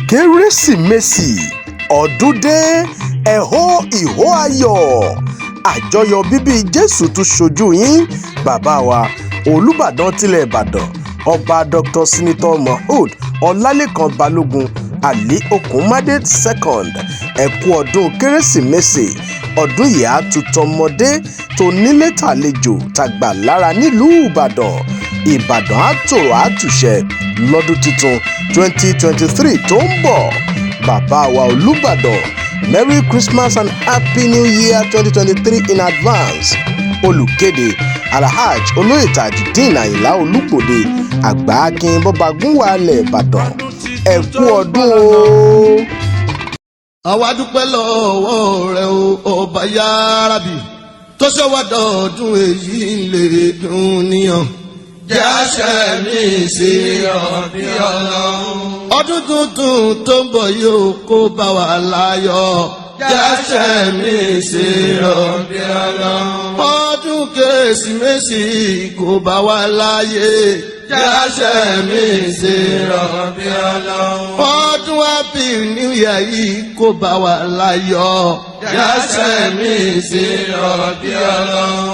Kérésìmesì ọdún dé ẹ̀hó ìhó ayọ̀ àjọyọ̀ bíbí Jésù tún ṣojú yín bàbá wa Olubadan tilẹ̀ Ìbàdàn ọba Dr. Senator Mohood Olalekan Balogun Ali Okunmade II ẹ kú ọdún Kérésìmesì ọdún yìí á tún tọmọdé tó nílé tàlejò tàgbà lára nílùú Ìbàdàn á tòrò á tùṣẹ lọ́dún tuntun 2023 tó ń bọ̀ bàbá wa Olubadan Merry Christmas and Happy New Year 2023 in advance olùkéde Alhaj Olóyè Tajudeen Àyìnlá Olúgbòde àgbà akin bọ́bagún wàlẹ̀ Ìbàdàn ẹ kú ọdún o. àwa dúpẹ́ lọ́wọ́ rẹ o ọba yárábì tó ṣọwọ́dọ̀ ọdún èyí lè dùn níyàn jẹ́ àṣẹ mi sí ọ̀bí ọlọ́run. ọdún tuntun tó ń bọ̀ yóò kó bá wa láyọ̀ jẹ́ àṣẹ mi sí ọ̀bí ọlọ́run. ọdún Kérésìmesì kó bá wa láyé jẹ́ àṣẹ mi sí ọ̀bí ọlọ́run. ọdún Happy New Year yìí kó bá wa láyọ̀ jẹ́ àṣẹ mi sí ọ̀bí ọlọ́run.